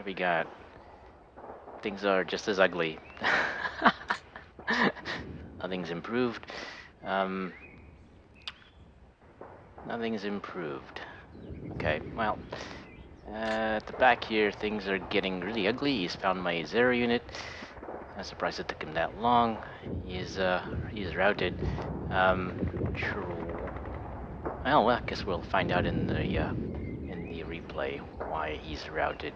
do we got? Things are just as ugly. Nothing's improved. Nothing's improved. Okay, well, at the back here, things are getting really ugly. He's found my Zero unit. I'm surprised it took him that long. He's routed. Sure. Well, I guess we'll find out in the replay why he's routed.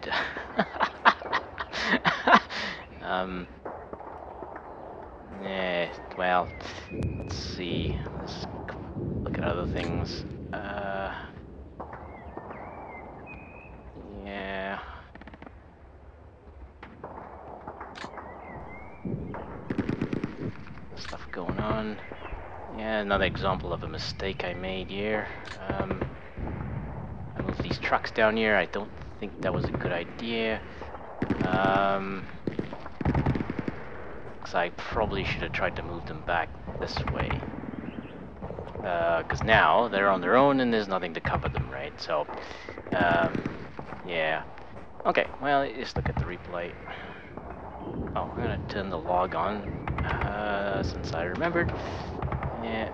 Yeah, well, let's see. Let's look at other things. Yeah. Stuff going on. Yeah, another example of a mistake I made here. I moved these trucks down here. I don't think that was a good idea. Because I probably should have tried to move them back this way. Because now they're on their own and there's nothing to cover them, right? So, yeah. Okay, well, just look at the replay. Oh, I'm gonna turn the log on, since I remembered. Yeah.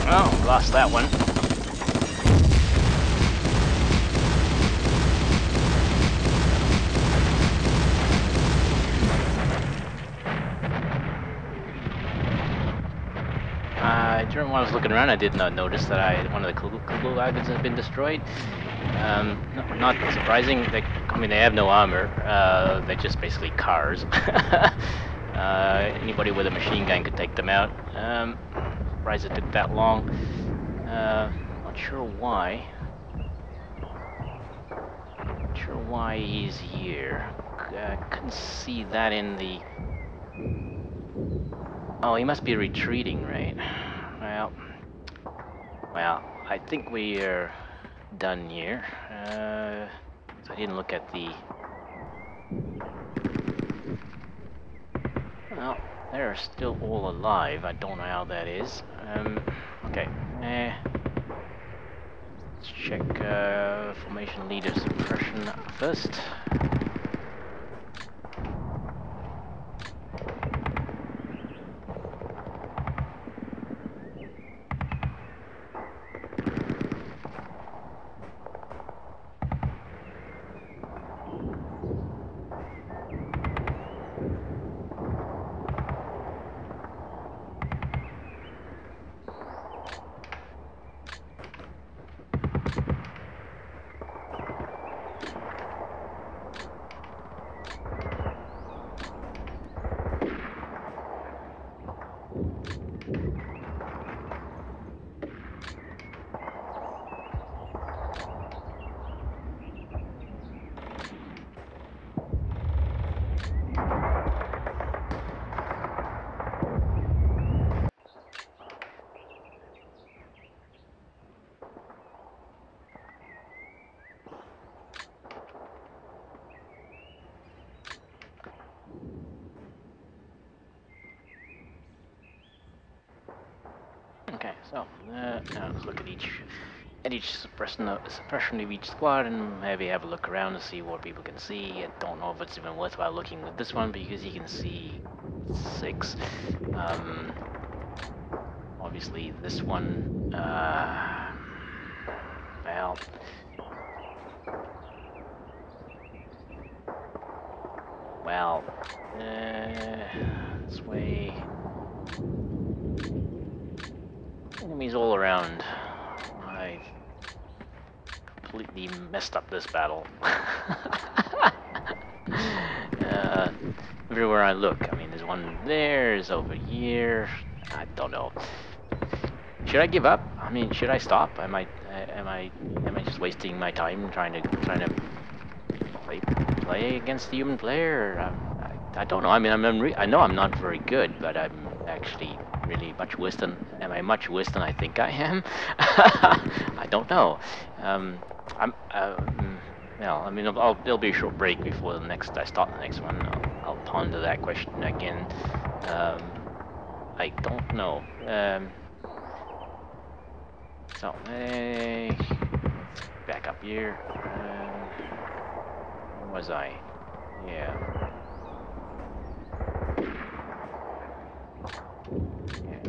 Oh, lost that one. During when I was looking around, I did not notice that one of the Kuebelwagens had been destroyed. Not surprising. They have no armor. They're just basically cars. Anybody with a machine gun could take them out. Surprised it took that long. Not sure why. Not sure why he's here. Couldn't see that in the... Oh, he must be retreating, right? Well, I think we are done here. So I didn't look at the... Well, they're still all alive. I don't know how that is. Okay. Let's check formation leader suppression first. Okay, so now let's look at each suppression of each squad and maybe have a look around to see what people can see. I don't know if it's even worthwhile looking at this one because you can see 6. Obviously this one, well, this way. Enemies all around. I completely messed up this battle. Everywhere I look, I mean, there's one there's over here. I don't know. Should I give up? I mean, should I stop? I might. Am I just wasting my time trying to play against the human player? I don't know. I mean, I know I'm not very good, but I'm actually really much worse than. Am I much worse than I think I am? I don't know. I'm. Well, I mean, there'll be a short break before I start the next one. I'll ponder that question again. Um, I don't know. So, let's back up here. Where was I? Yeah. Yeah.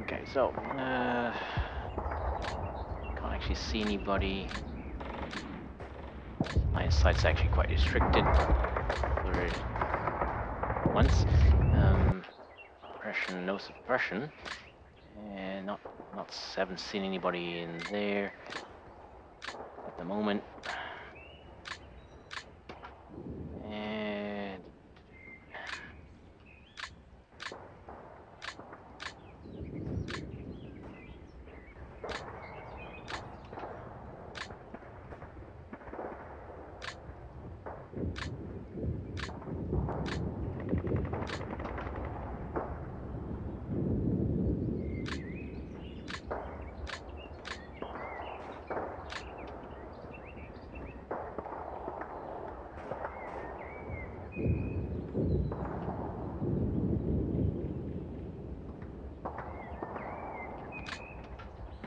Okay, so, can't actually see anybody. My sight's actually quite restricted for once. Suppression, no suppression. And haven't seen anybody in there at the moment. And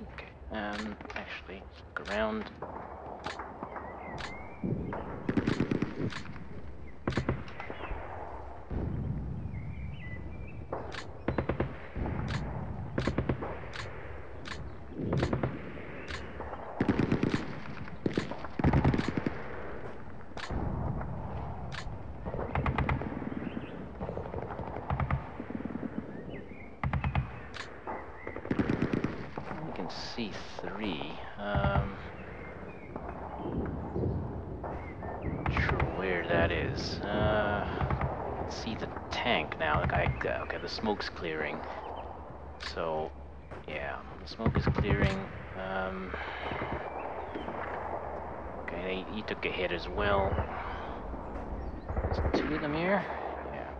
okay, actually, look around. You can see three. Not sure where that is. I can see the tank now. Okay, the smoke's clearing. So, yeah, the smoke is clearing. Okay, he took a hit as well. There's two of them here. Yeah.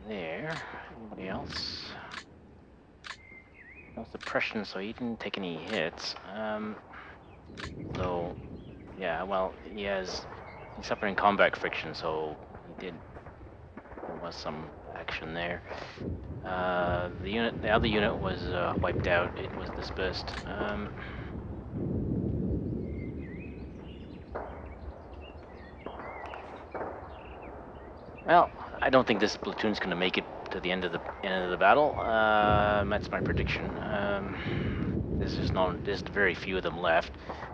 There. Anybody else? No suppression, so he didn't take any hits. Although, yeah, well, he's suffering combat friction, so there was some action there. The other unit was wiped out. It was dispersed. Well, I don't think this platoon's going to make it to the end of the battle. That's my prediction. There's very few of them left.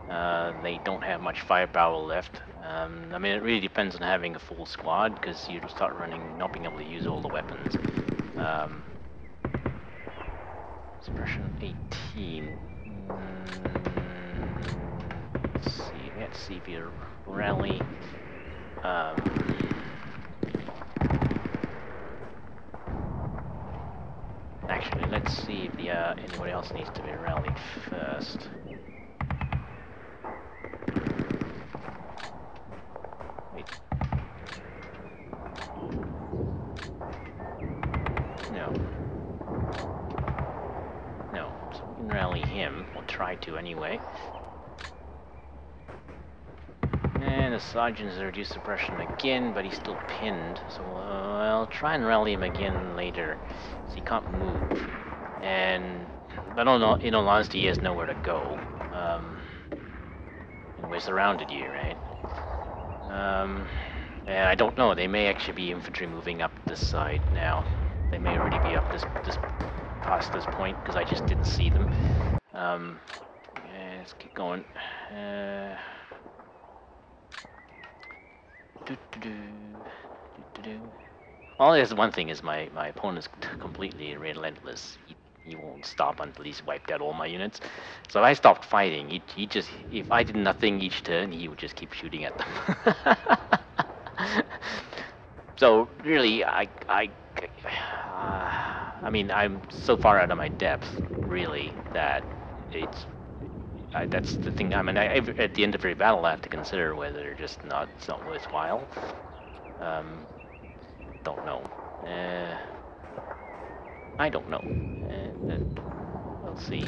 They don't have much firepower left. I mean, it really depends on having a full squad because you'll start running, not being able to use all the weapons. Um, Suppression 18. Let's see. Let's see if you rally. Um, Actually, let's see if anybody else needs to be rallied first. Wait. No. No. So we can rally him. We'll try to anyway. And the sergeant's reduced suppression again, but he's still pinned. So I'll try and rally him again later. So he can't move. But in all honesty, he has nowhere to go. And we're surrounded here, right? And I don't know. They may actually be infantry moving up this side now. They may already be up this past this point because I just didn't see them. Yeah, let's keep going. Well, there's one thing is my opponent's completely relentless. He won't stop until he's wiped out all my units. So if I stopped fighting, he just, if I did nothing each turn, he would just keep shooting at them. So really, I mean, I'm so far out of my depth, really, that that's the thing. I mean, at the end of every battle, I have to consider whether it's not worthwhile. Don't know. I don't know. We'll see.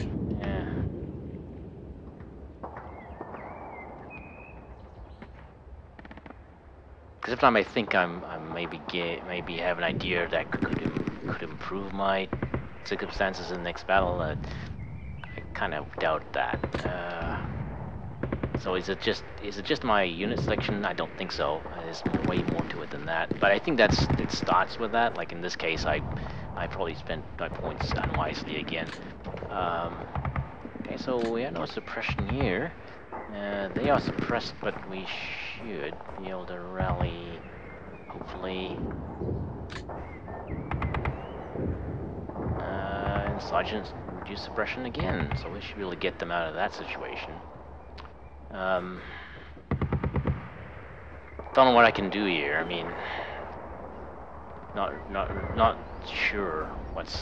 Because if time I think I'm maybe have an idea that could improve my circumstances in the next battle. I kind of doubt that. So is it just my unit selection? I don't think so. There's way more to it than that. But I think it starts with that. Like in this case, I probably spent my points unwisely again. Okay, so we have no suppression here. They are suppressed, but we should be able to rally, hopefully. And Sergeants reduce suppression again, so we should be able to get them out of that situation. Don't know what I can do here. I mean, not sure what's.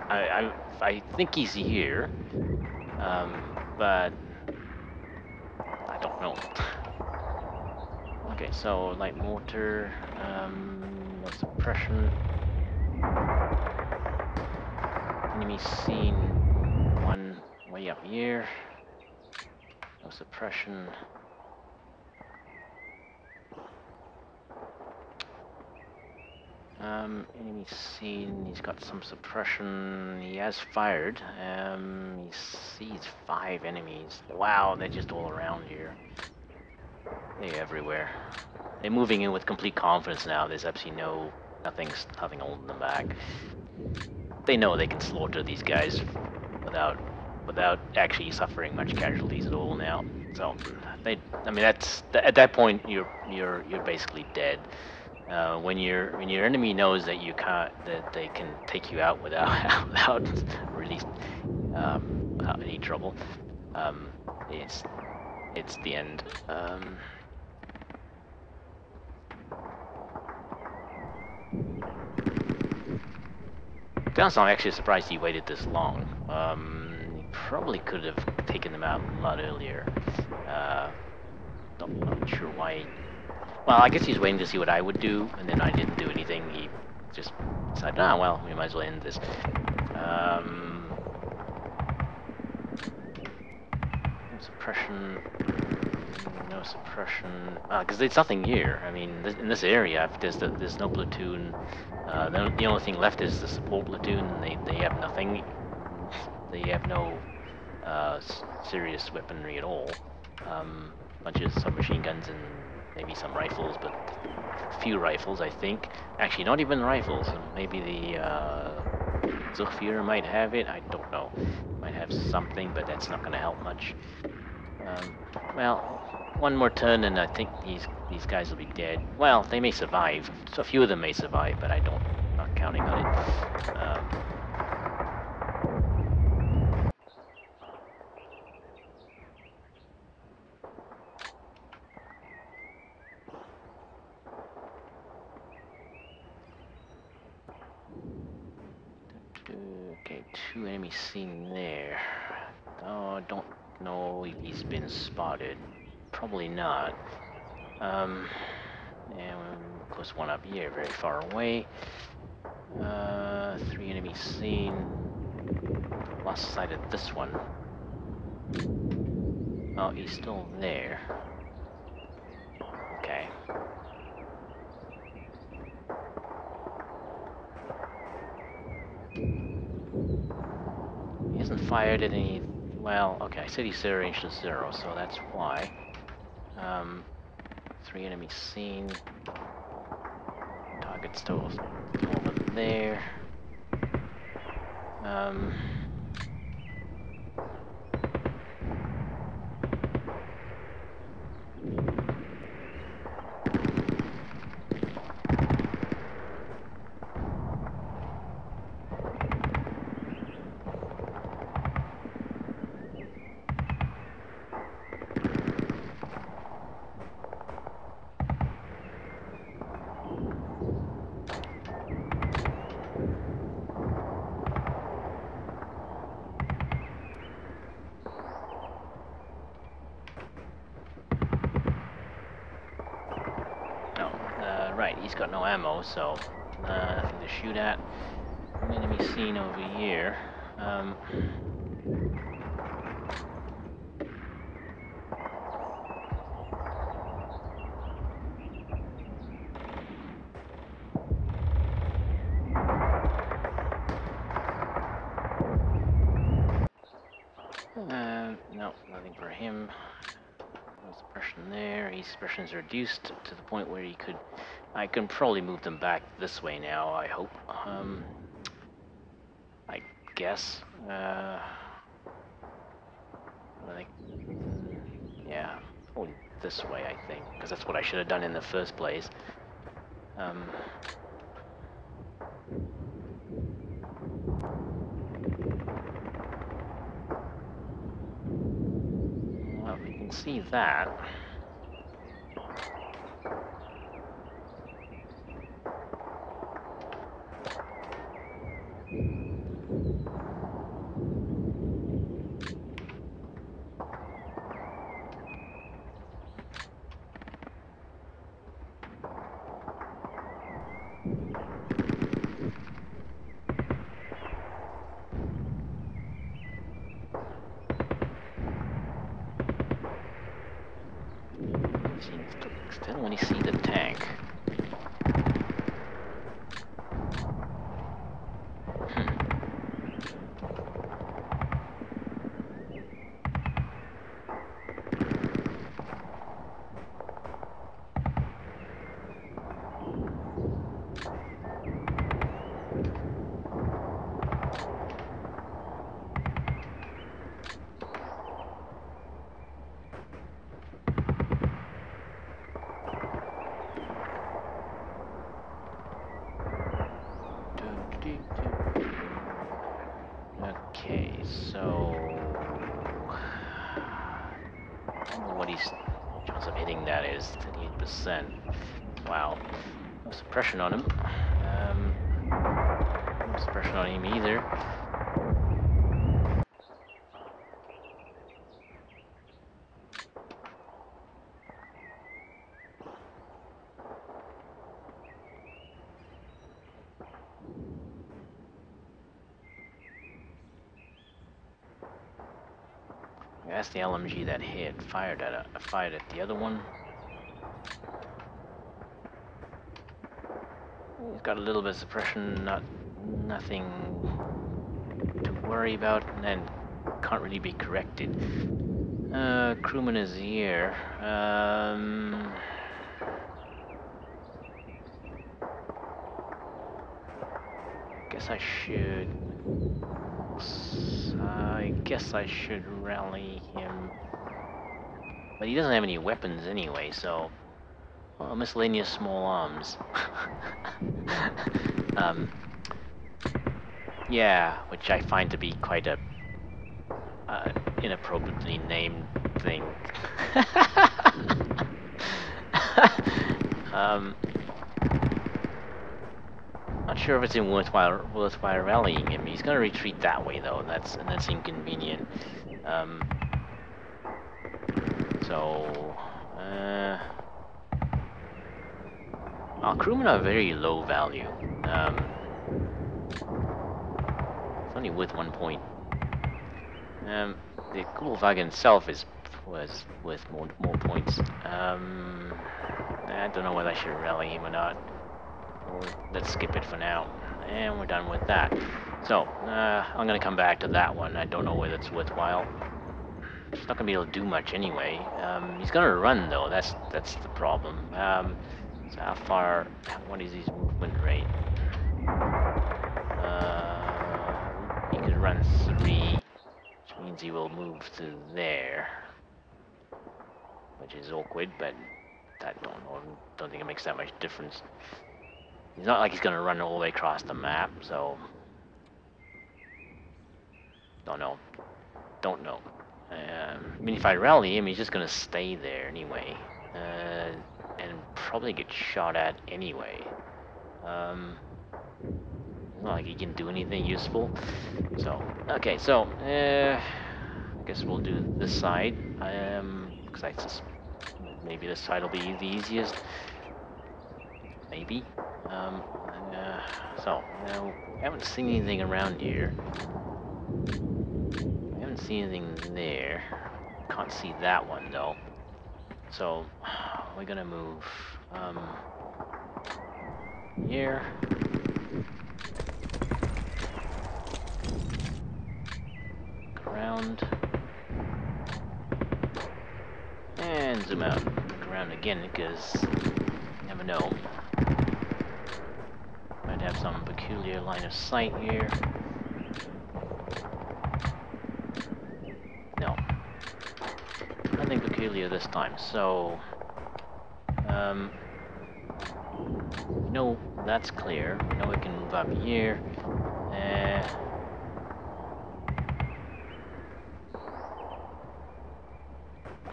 I think he's here, but I don't know. Okay, so light mortar, no suppression. Enemy seen one way up here. No suppression. Enemy seen, he's got some suppression, he has fired, he sees 5 enemies. Wow, they're just all around here. They're everywhere. They're moving in with complete confidence now, there's absolutely nothing holding them back. They know they can slaughter these guys without actually suffering much casualties at all now. So, I mean, at that point, you're basically dead. When your enemy knows that that they can take you out without really any trouble, it's the end. To be honest, I'm actually surprised he waited this long. He probably could have taken them out a lot earlier. Not sure why. Well, I guess he's waiting to see what I would do, and then I didn't do anything. He just decided, well, we might as well end this. Suppression, no suppression. Because there's nothing here. I mean, in this area, there's no platoon. The only thing left is the support platoon. They have nothing. They have no serious weaponry at all. Bunch of submachine guns and maybe some rifles, but few rifles, I think. Actually, not even rifles. Maybe the Zufir might have it. I don't know. Might have something, but that's not going to help much. Well, one more turn, and I think these guys will be dead. Well, they may survive. So a few of them may survive, but not counting on it. Okay, 2 enemies seen there. Oh, don't know if he's been spotted. Probably not. And of course, one up here, very far away. 3 enemies seen. Lost sight of this one. Oh, he's still there. Okay. He hasn't fired any. Well, okay, I said he's 0 range to 0, so that's why. 3 enemies seen. Target still over there. right, he's got no ammo, so nothing to shoot at. Enemy seen over here. No, nothing for him. No suppression there. His suppression's reduced to the point where I can probably move them back this way now, I hope. I guess. Like, yeah, probably this way, I think, because that's what I should have done in the first place. Well, we can see that. Still, when you see the tank. Okay, so I don't know what his chance of hitting that is. 38%. Wow. No suppression on him. No suppression on him either. That's the LMG that hit. Fired at the other one. He's got a little bit of suppression, nothing to worry about, and then can't really be corrected. Crewman is here. I guess I should rally him. But he doesn't have any weapons anyway, so... Well, miscellaneous small arms. Yeah, which I find to be quite a inappropriately named thing. Not sure if it's worthwhile rallying him. He's gonna retreat that way though, and that's inconvenient. So our crewmen are very low value. It's only worth 1 point. The Kuebelwagen itself was worth more points. I don't know whether I should rally him or not. Or let's skip it for now. And we're done with that. So, I'm going to come back to that one. I don't know whether it's worthwhile. It's not going to be able to do much anyway. He's going to run, though. That's the problem. So how far... What is his movement rate? He could run 3, which means he will move to there. Which is awkward, but I don't think it makes that much difference. He's not like he's going to run all the way across the map, so... Don't know. I mean, if I rally him, he's just gonna stay there anyway, and probably get shot at anyway. It's not like he can do anything useful. So, okay, so I guess we'll do this side. Because maybe this side will be the easiest. maybe. So, now, I haven't seen anything around here. I haven't seen anything there. Can't see that one, though. So, we're gonna move, here. Look around. And zoom out. Look around again, because you never know. Might have some peculiar line of sight here. No. Nothing peculiar this time, so... we know that's clear. We know we can move up here.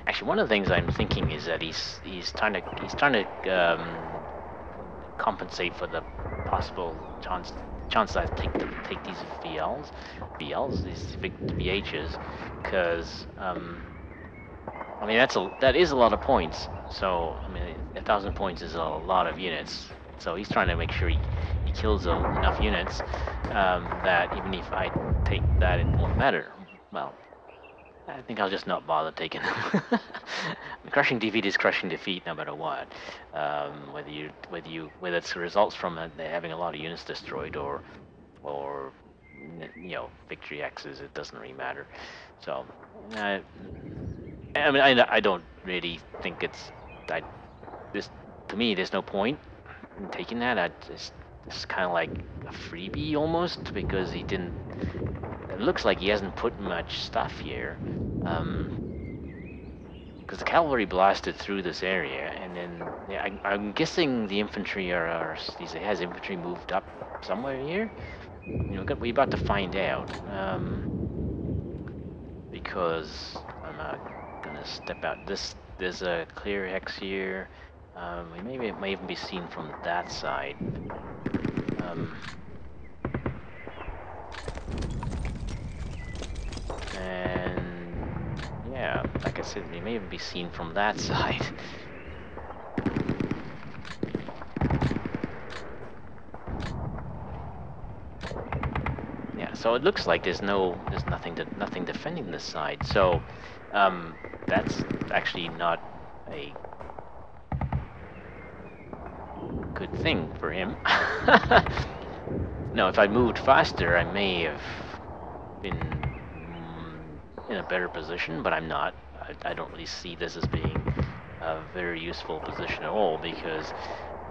Actually, one of the things I'm thinking is that he's trying to compensate for the possible chance I take these these VHs, because I mean that is a lot of points. So I mean 1,000 points is a lot of units. So he's trying to make sure he kills enough units that even if I take that, it won't matter. Well, I think I'll just not bother taking them. Crushing defeat is crushing defeat, no matter what. Whether it's results from having a lot of units destroyed or you know, victory X's, it doesn't really matter. So, I mean, I don't really think it's this to me. There's no point in taking that. It's kind of like a freebie almost, because he didn't. It looks like he hasn't put much stuff here. Because the cavalry blasted through this area, and then yeah, I'm guessing the infantry has infantry moved up somewhere here. You know, we're about to find out. Because I'm gonna step out. There's a clear hex here. Maybe it may even be seen from that side. And yeah, like I said, they may even be seen from that side. Yeah, so it looks like there's nothing defending this side. So that's actually not a good thing for him. No, if I moved faster, I may have been in a better position, but I'm not. I don't really see this as being a very useful position at all, because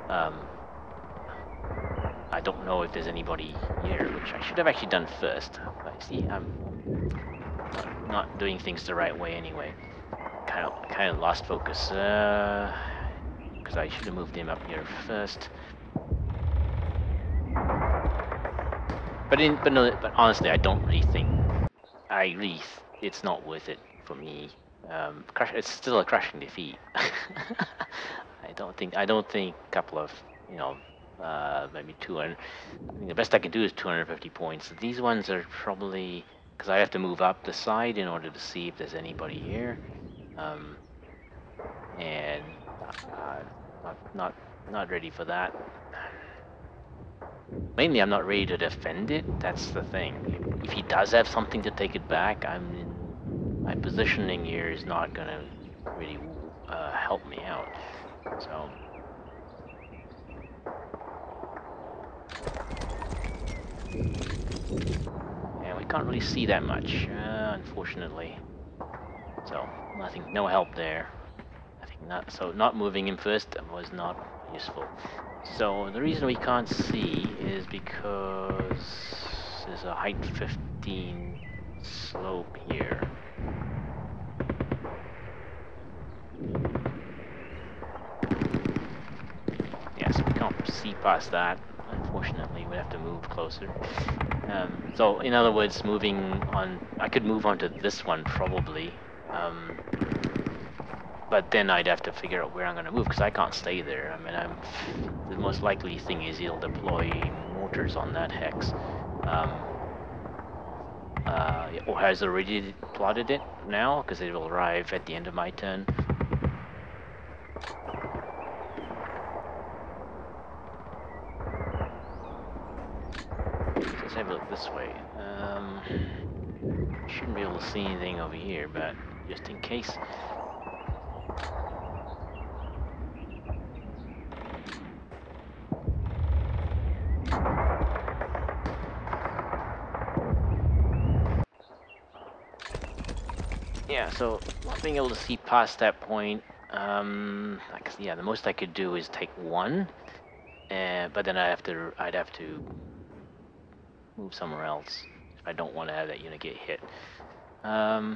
I don't know if there's anybody here, which I should have actually done first. But see, I'm not doing things the right way anyway. Kind of lost focus, because I should have moved him up here first. But honestly, I don't really think. It's not worth it for me. It's still a crushing defeat. I don't think a couple of, you know, maybe 200. I think the best I can do is 250 points. These ones are probably, because I have to move up the side in order to see if there's anybody here, and not ready for that. Mainly, I'm not ready to defend it. That's the thing. If he does have something to take it back, my positioning here is not gonna really help me out. So. And we can't really see that much, unfortunately. So no help there. I think not moving him first was not useful. So the reason we can't see is because there's a height 15 slope here. Yeah, so we can't see past that. Unfortunately, we have to move closer. So in other words, moving on, I could move on to this one probably, but then I'd have to figure out where I'm going to move, because I can't stay there. I mean, the most likely thing is he'll deploy mortars on that hex, or has already plotted it now, because it will arrive at the end of my turn. this way. Shouldn't be able to see anything over here, but just in case. Yeah, so not being able to see past that point, yeah, the most I could do is take one, but then I'd have to move somewhere else if I don't want to have that unit get hit. So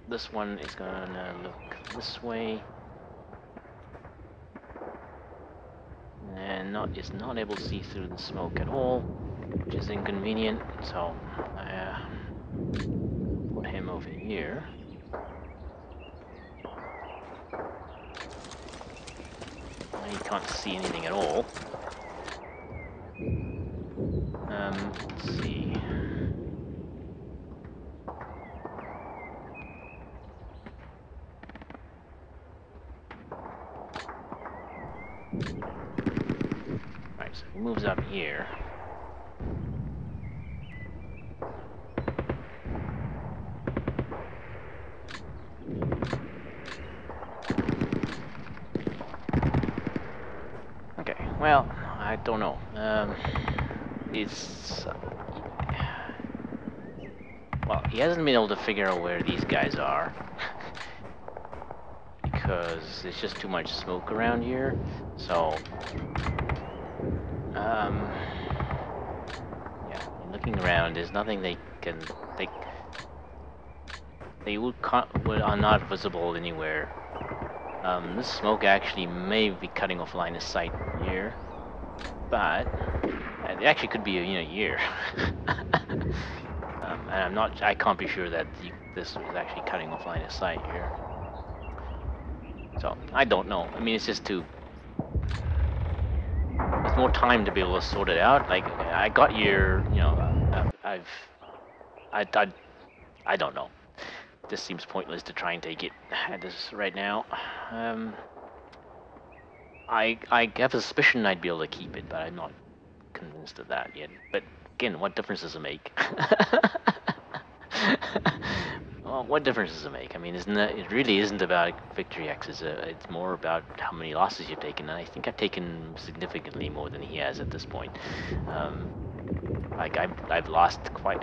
this one is gonna look this way, and is not able to see through the smoke at all, which is inconvenient. So I put him over here. Now you can't see anything at all. Let's see. Right, so he moves up here. Okay, well, I don't know. Well, he hasn't been able to figure out where these guys are because there's just too much smoke around here. So, yeah, looking around, there's nothing they are not visible anywhere. This smoke actually may be cutting off line of sight here, but it actually could be in a year. And I can't be sure that this is actually cutting off line of sight here. So I don't know. I mean, it's just there's more time to be able to sort it out. Like I got here, I don't know. This seems pointless to try and take it at this right now. I have a suspicion I'd be able to keep it, but I'm not convinced of that yet. But again, what difference does it make? Well, what difference does it make? I mean, it really isn't about victory X's. It's more about how many losses you've taken, and I think I've taken significantly more than he has at this point. Like I've lost quite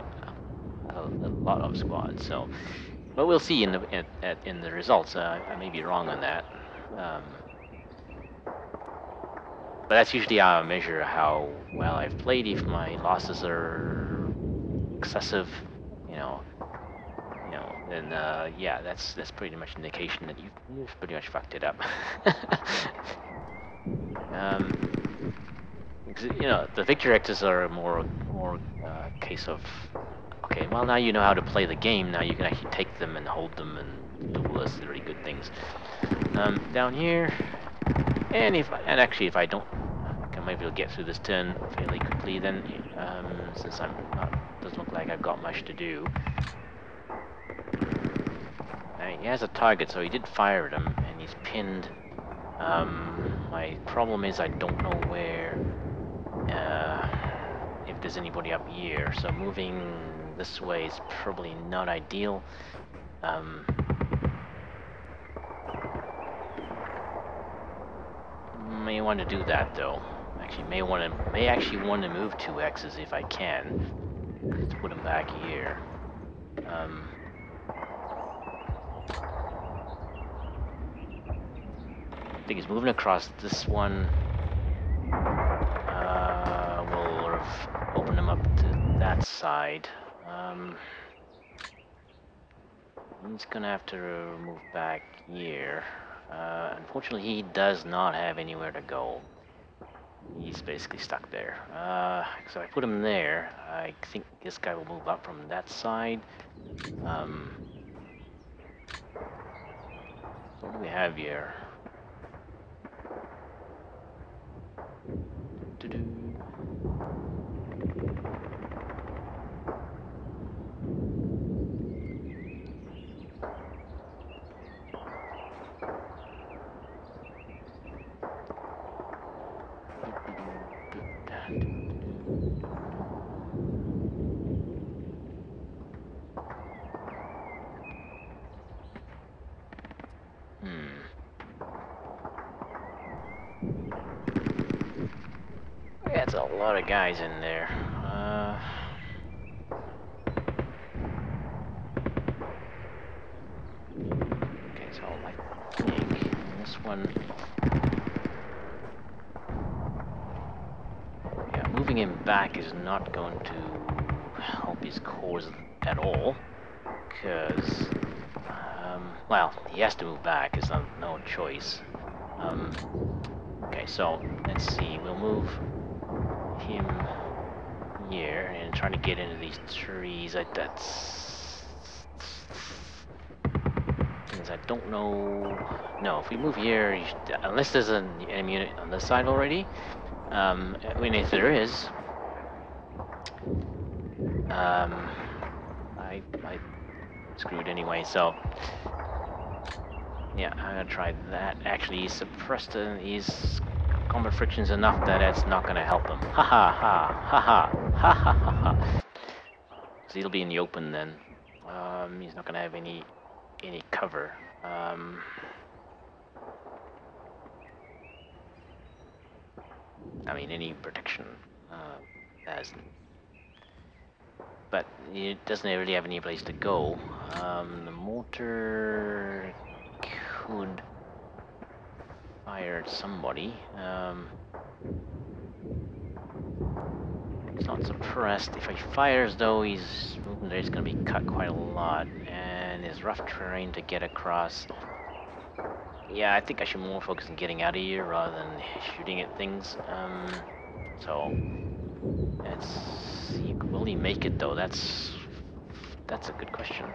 a lot of squads. So, but we'll see in the results. I may be wrong on that. But that's usually how I measure how well I've played. If my losses are excessive, you know, then yeah, that's pretty much an indication that you've pretty much fucked it up. um, the victory X's are more case of okay, well now you know how to play the game. Now you can actually take them and hold them and do all those really good things. Down here, and actually if I don't. Maybe we'll get through this turn fairly quickly then, since doesn't look like I've got much to do. He has a target, so he did fire at him, and he's pinned. My problem is I don't know where, if there's anybody up here, so moving this way is probably not ideal. May want to do that though. Actually, may actually want to move 2 X's if I can. Let's put him back here. I think he's moving across this one. We'll sort of open him up to that side. He's gonna have to move back here. Unfortunately, he does not have anywhere to go. He's basically stuck there. So I put him there. I think this guy will move up from that side. What do we have here? Doo-doo. That's a lot of guys in there. Okay, so I think this one... Yeah, moving him back is not going to help his cause at all. Because... well, he has to move back. There's no choice. Okay, so let's see. We'll move him here and trying to get into these trees. That's things I don't know. No, if we move here, unless there's an enemy unit on this side already. I mean, if there is, I screwed anyway. So yeah, I'm gonna try that. Actually, he's suppressed. He's combat friction's enough that it's not gonna help him. Ha ha ha ha ha ha ha ha ha. So he'll be in the open then. He's not gonna have any cover. I mean, any protection. As, but it doesn't really have any place to go. The mortar could fire at somebody. It's not suppressed. If he fires, though, his movement there is going to be cut quite a lot, and his rough terrain to get across. Yeah, I think I should more focus on getting out of here rather than shooting at things. So let's see. Will he make it though? That's a good question.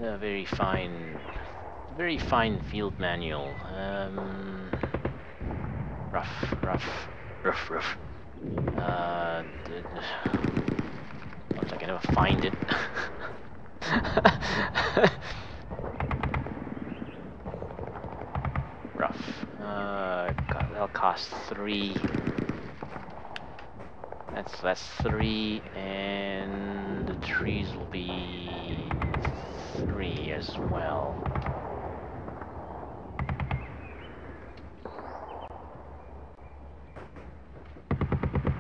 Yeah, very fine field manual. Rough. Looks like I never find it. Rough. That'll cost 3. That's 3, and the trees will be 3 as well.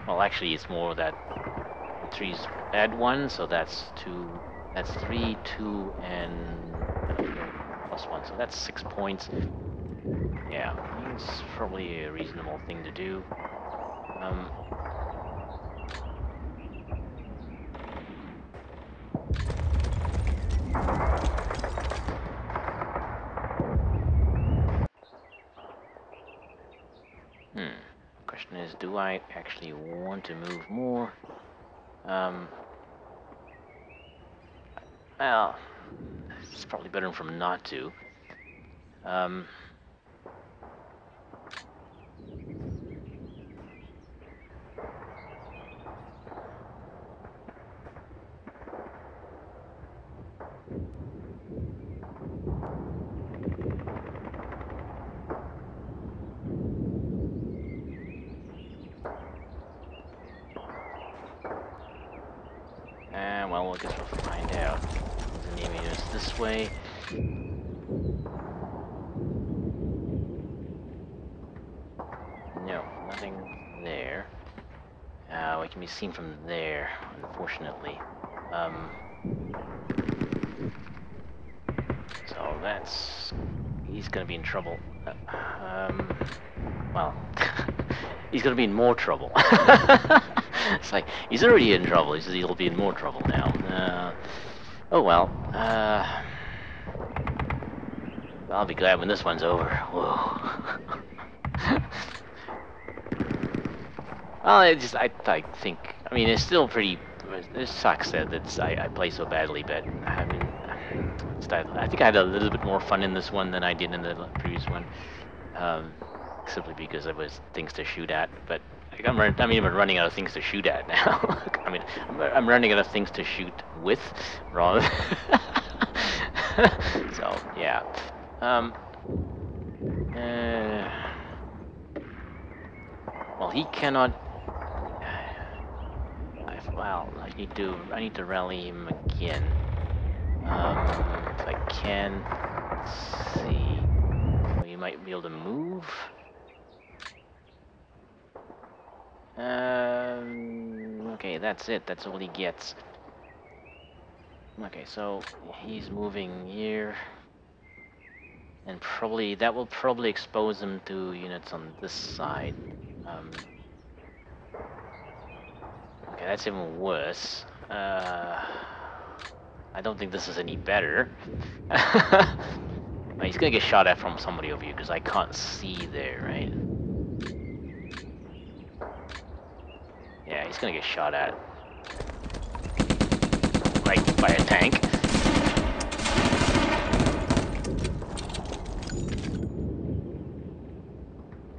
Well, actually, it's more that the trees add 1, so that's 2. That's 3, 2, and plus 1, so that's 6 points. Yeah, it's probably a reasonable thing to do. Question is, do I actually want to move more? Well, it's probably better from not to. Well, I guess we'll find out. The enemy is this way. No, nothing there. We can be seen from there, unfortunately. So that's... he's gonna be in trouble. Well, he's gonna be in more trouble. It's like, he's already in trouble, he says he'll be in more trouble now. Oh well. I'll be glad when this one's over. Whoa. Well, I think, I mean, it's still pretty, it sucks that I play so badly, but I mean, I think I had a little bit more fun in this one than I did in the previous one, simply because there was things to shoot at, but I'm even running out of things to shoot at now. I mean, I'm running out of things to shoot with, rather. So, yeah. Well, he cannot. Well, I need to rally him again. If I can, let's see. So you might be able to move. Okay, that's it. That's all he gets. Okay, so he's moving here. And probably, that will probably expose him to units on this side. Okay, that's even worse. I don't think this is any better. He's gonna get shot at from somebody over here because I can't see there, right? Yeah, he's gonna get shot at. Like, by a tank.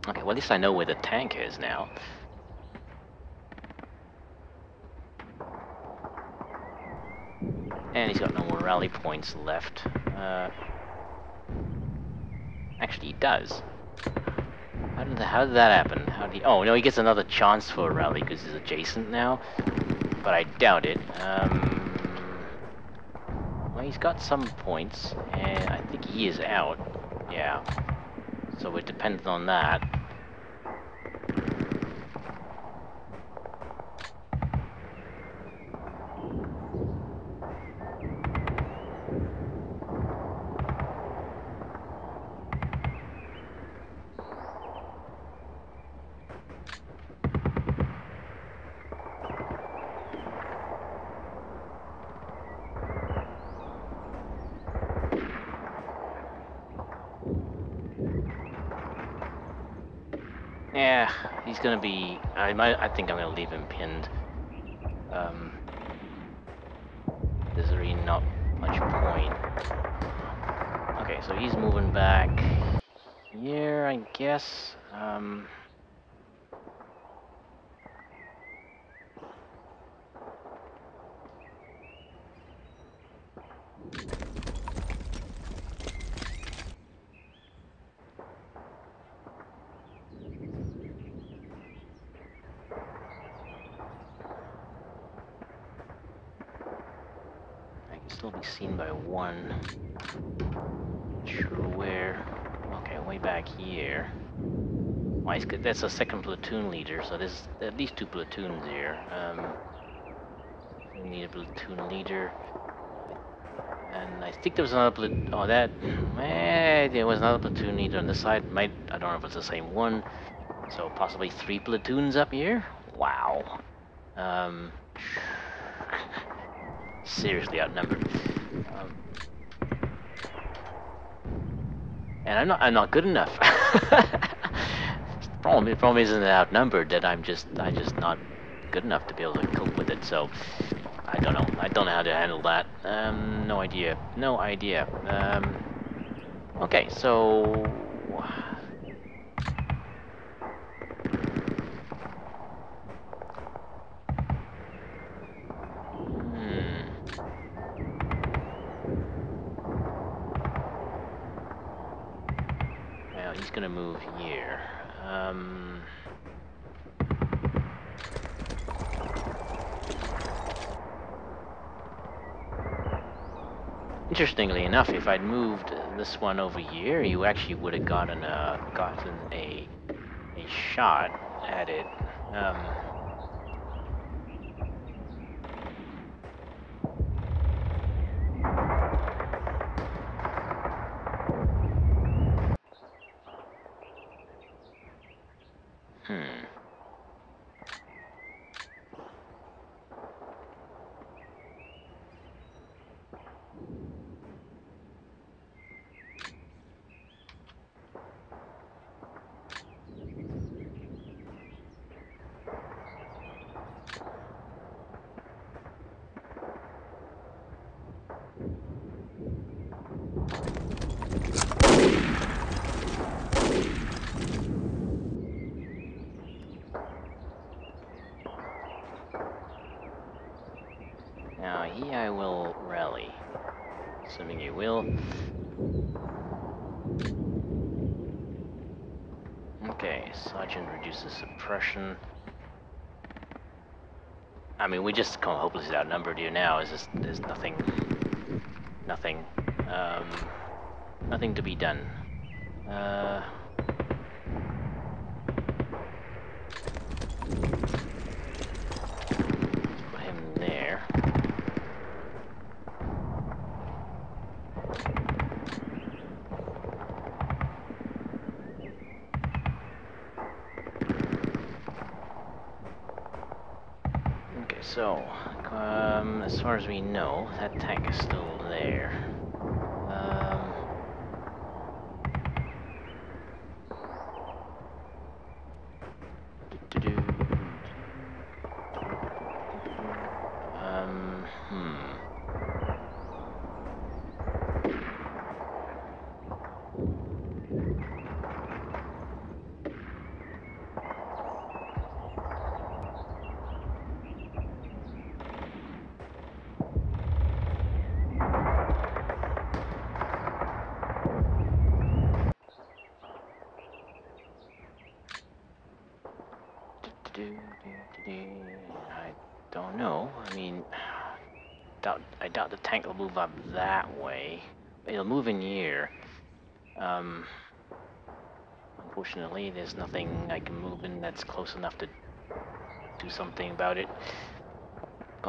Okay, well at least I know where the tank is now. And he's got no more rally points left. Actually, he does. How did that happen? Oh, no, he gets another chance for a rally because he's adjacent now. But I doubt it. Well, he's got some points, and I think he is out. Yeah. So we're dependent on that. Yeah, he's gonna be. I think I'm gonna leave him pinned. There's really not much point. Okay, so he's moving back here, I guess. I can still be seen by one. Not sure where. Okay, way back here. Well, that's a second platoon leader, so there's at least 2 platoons here. We need a platoon leader. And I think there was another platoon. Oh, there was another platoon leader on this side. I don't know if it's the same one. So possibly 3 platoons up here? Wow. Um, seriously outnumbered. And I'm not good enough. Problem isn't outnumbered, that I'm just not good enough to be able to cope with it. So I don't know. I don't know how to handle that. No idea. No idea. Okay, so well, he's gonna move here. Interestingly enough, if I'd moved this one over here, you actually would have gotten a shot at it. Now here I will rally, assuming you will. Okay, Sergeant reduces suppression. I mean, we just come hopelessly outnumbered here now. There's nothing. nothing. Nothing to be done. Let's put him there. Okay, so, as far as we know, that tank is still there. Hmm. I don't know. I mean, I doubt the tank will move up that way. It'll move in here. Unfortunately, there's nothing I can move in that's close enough to do something about it.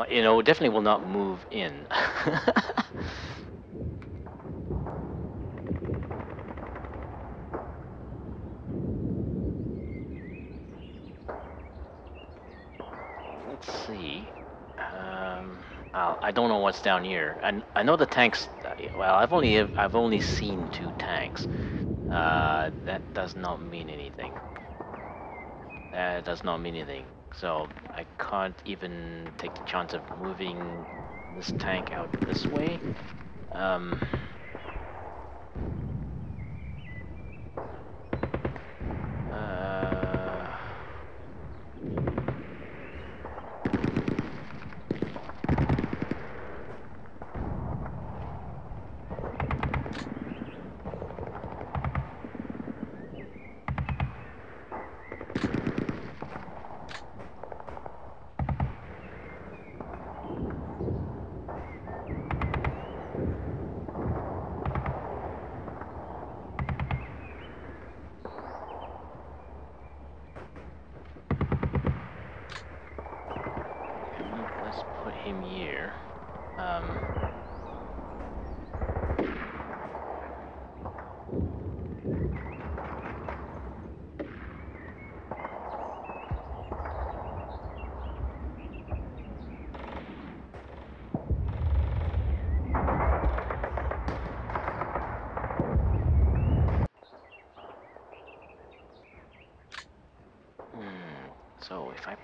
You know, it definitely will not move in. Let's see. I don't know what's down here. I know the tanks. Well, I've only seen 2 tanks. That does not mean anything. That does not mean anything. So I can't even take the chance of moving this tank out this way. Um, uh, okay, let's put him here. Um, so if I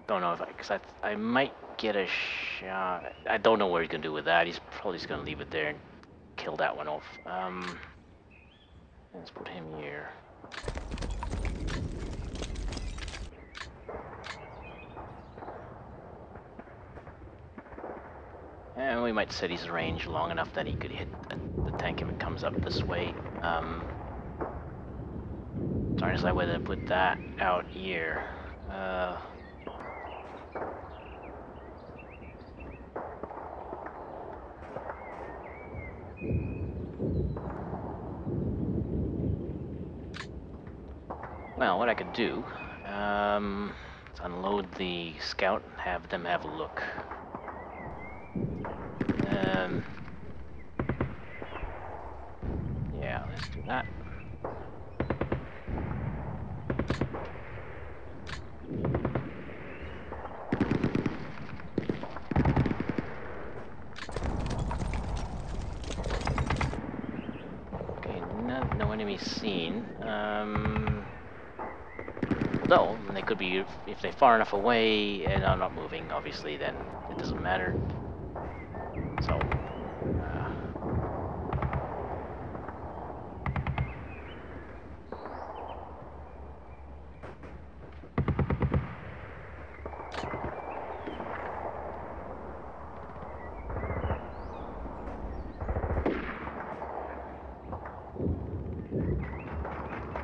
don't know if because I might get a shot. I don't know what he's gonna do with that. He's probably just gonna leave it there and kill that one off. Let's put him here. And we might set his range long enough that he could hit the tank if it comes up this way. Trying to decide whether to put that out here. Well, what I could do, is unload the scout and have them have a look. Yeah, let's do that. Okay, no enemies seen. Although, they could be, if they're far enough away and I'm not moving, obviously, then it doesn't matter. So,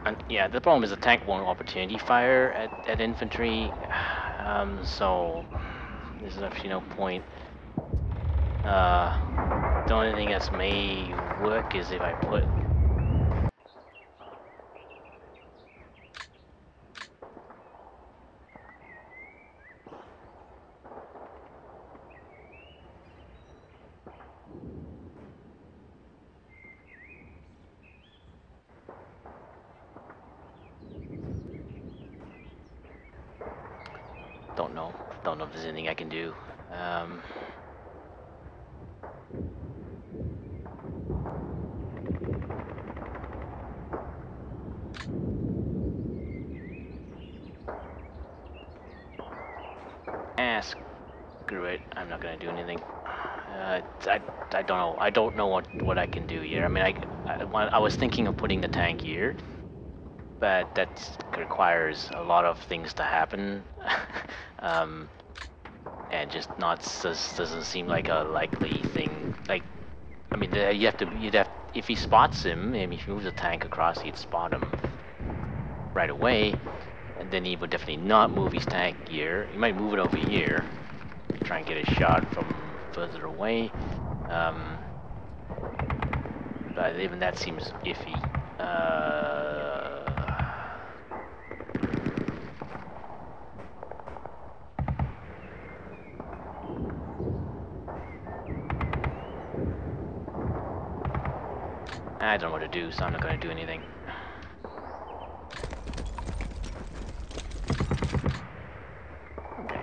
and yeah, the problem is the tank won't opportunity fire at infantry, so there's actually no point The only thing that may work is if I put... Don't know. Don't know if there's anything I can do. Screw it. I'm not gonna do anything. I don't know. I don't know what I can do here. I mean, I was thinking of putting the tank here, but that requires a lot of things to happen, and just doesn't seem like a likely thing. Like, I mean, you'd have if he spots him, and if he moves the tank across, he'd spot him right away, and then he would definitely not move his tank here. He might move it over here, try and get a shot from further away. But even that seems iffy. I don't know what to do, so I'm not going to do anything. Okay.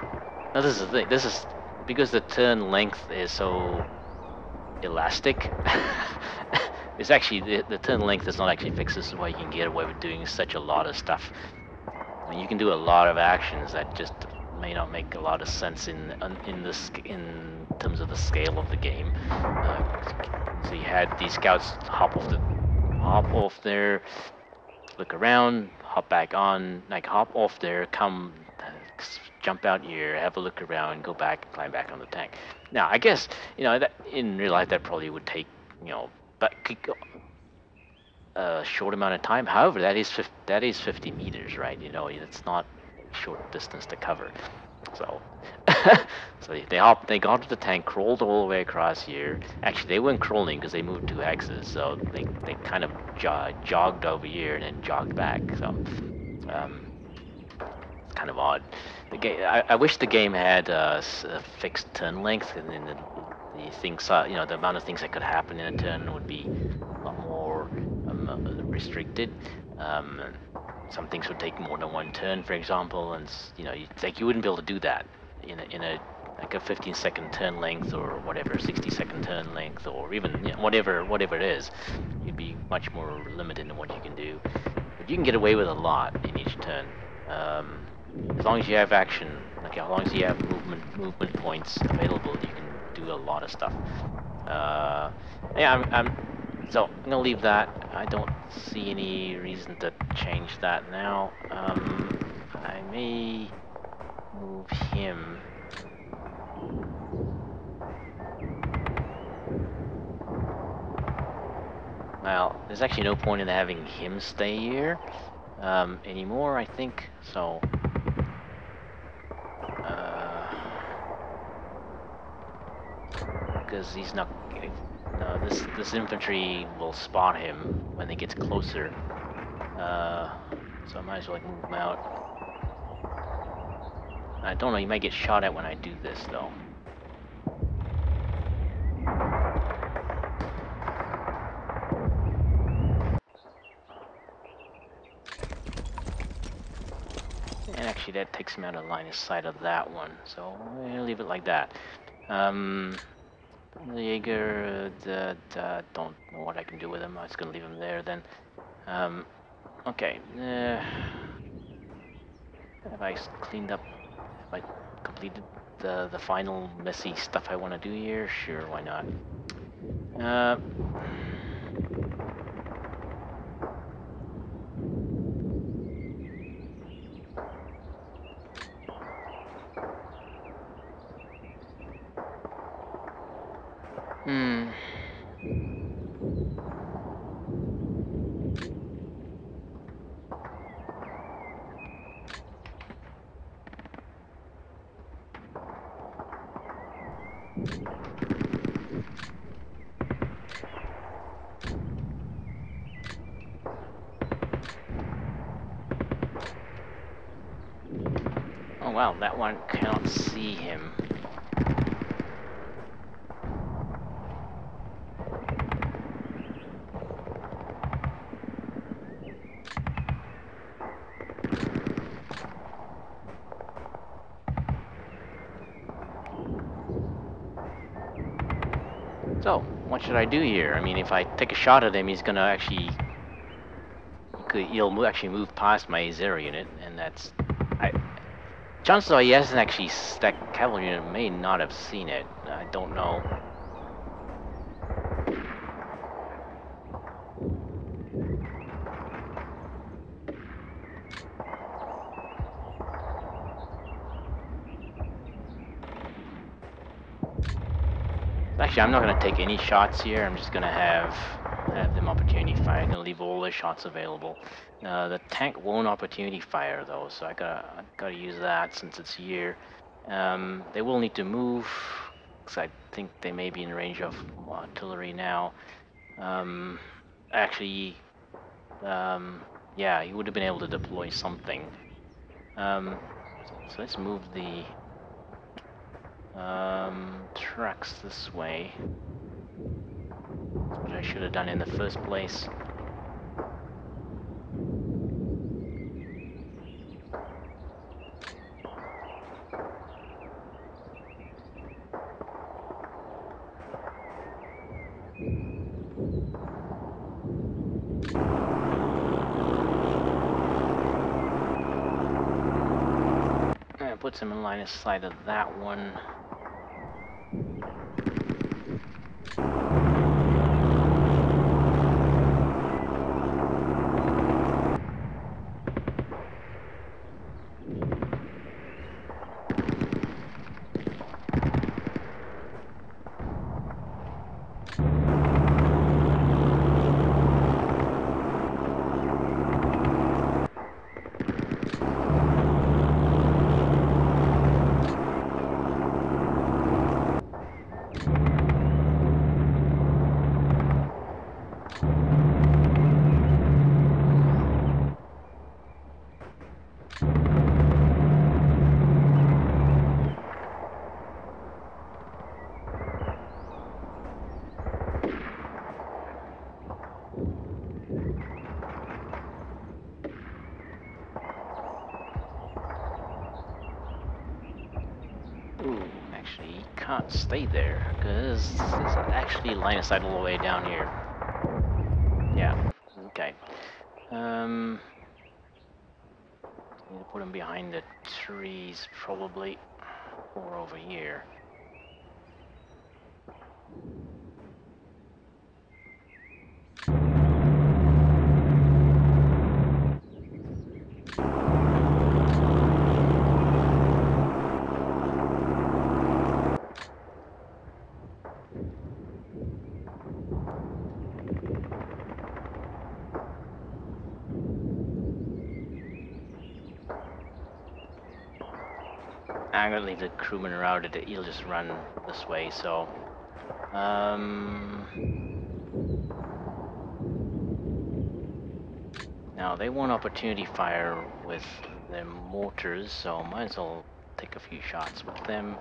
Now this is the thing. This is because the turn length is so elastic. It's actually the turn length is not actually fixed. This is why you can get away with doing such a lot of stuff. I mean, you can do a lot of actions that just may not make a lot of sense in terms of the scale of the game. So you had these scouts hop off there, look around, hop back on, like hop off there, come, jump out here, have a look around, go back, and climb back on the tank. Now, I guess that in real life that probably would take but a short amount of time. However, that is 50 meters, right? It's not a short distance to cover. So, so they got to the tank, crawled all the way across here. Actually, they weren't crawling because they moved 2 hexes, so they kind of jogged over here and then jogged back. So, it's kind of odd. The game. I wish the game had a fixed turn length, and then the things, the amount of things that could happen in a turn would be a lot more restricted. Some things would take more than 1 turn, for example, and you wouldn't be able to do that in a like a 15-second turn length or whatever, 60-second turn length, or even whatever it is. You'd be much more limited in what you can do, but you can get away with a lot in each turn, as long as you have action. Like, as long as you have movement points available, you can do a lot of stuff. Yeah, so I'm gonna leave that. I don't see any reason to change that now. I may move him. Well, there's actually no point in having him stay here anymore, I think. So, because he's not. This infantry will spot him when he gets closer. So I might as well move him out. I don't know, he might get shot at when I do this, though. And actually that takes him out of line of sight of that one, so we'll leave it like that. The Jaeger, don't know what I can do with him. I'm just gonna leave him there then. Okay. Have I cleaned up? Have I completed the final messy stuff I want to do here? Sure, why not? Hmm. well, that one cannot see him. So, what should I do here? I mean, if I take a shot at him, he's gonna actually... He'll actually move past my zero unit, and that's... Chances are he hasn't actually... That cavalry unit may not have seen it. I don't know. Actually, I'm not going to take any shots here. I'm just going to have them opportunity fire. I'm going to leave all the shots available. The tank won't opportunity fire though, so I gotta use that since it's here. They will need to move because I think they may be in range of artillery now. Actually, yeah, he would have been able to deploy something. So let's move the trucks this way. What I should have done in the first place. And puts him in line of sight of that one. Ooh, actually, he can't stay there, because there's actually line of sight all the way down here. Yeah, okay. Need to put him behind the trees, probably, or over here. I'm gonna leave the crewman around it. He'll just run this way. So, now they want opportunity fire with their mortars, so might as well take a few shots with them.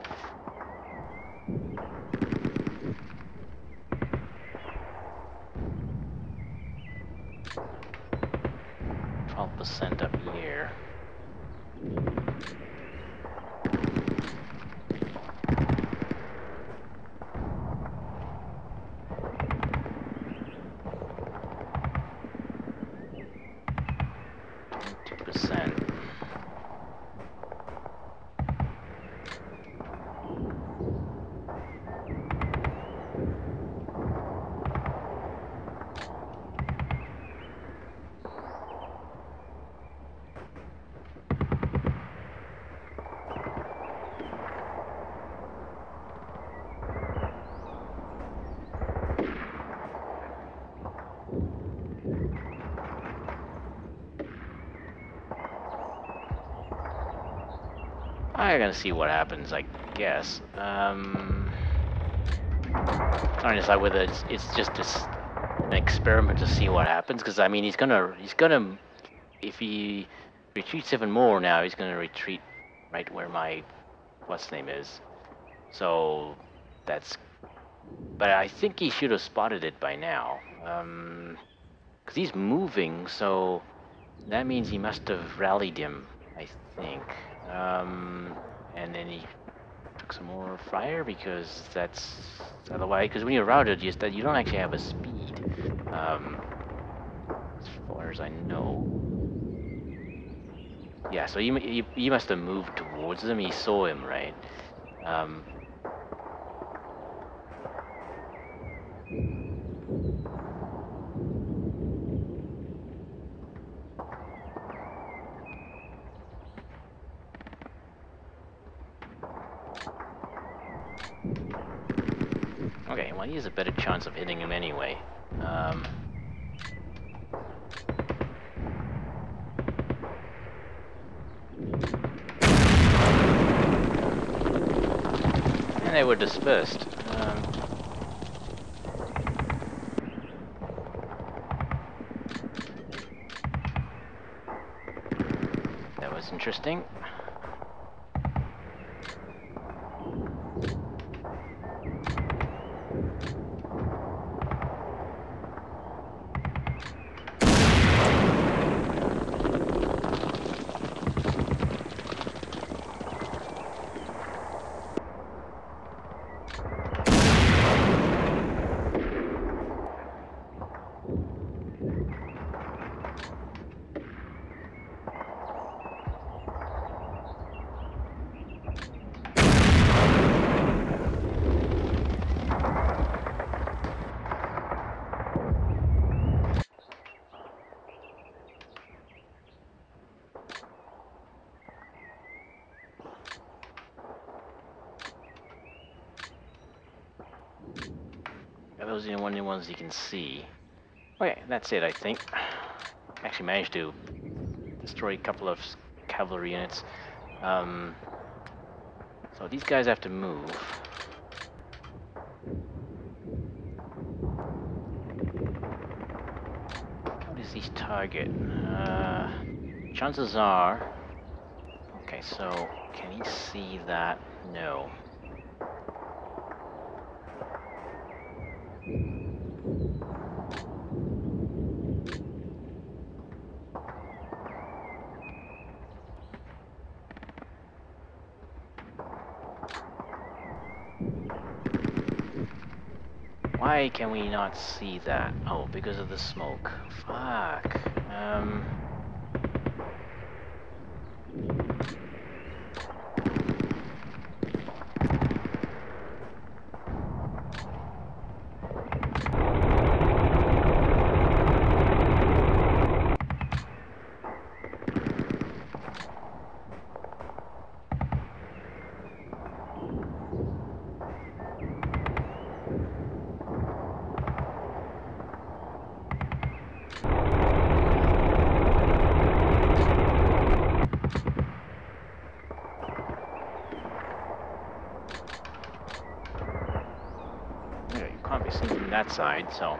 % up here. I'm gonna see what happens, I guess. Trying to decide whether it's just an experiment to see what happens, because I mean he's gonna if he retreats even more now, he's gonna retreat right where my what's name is. So that's. But I think he should have spotted it by now. Because he's moving, so that means he must have rallied him, I think. And then he took some more fire because that's otherwise. Because when you're routed, you don't actually have a speed. As far as I know. Yeah, so he must have moved towards him. He saw him, right? Um, okay, well, he has a better chance of hitting him anyway. And they were dispersed. That was interesting. Those are the only ones you can see. Okay, that's it, I think. Actually managed to destroy a couple of cavalry units. So these guys have to move. What is his target? Chances are... Okay, so can he see that? No. Why can we not see that? Oh, because of the smoke. Fuck. Okay, you can't be seen from that side, so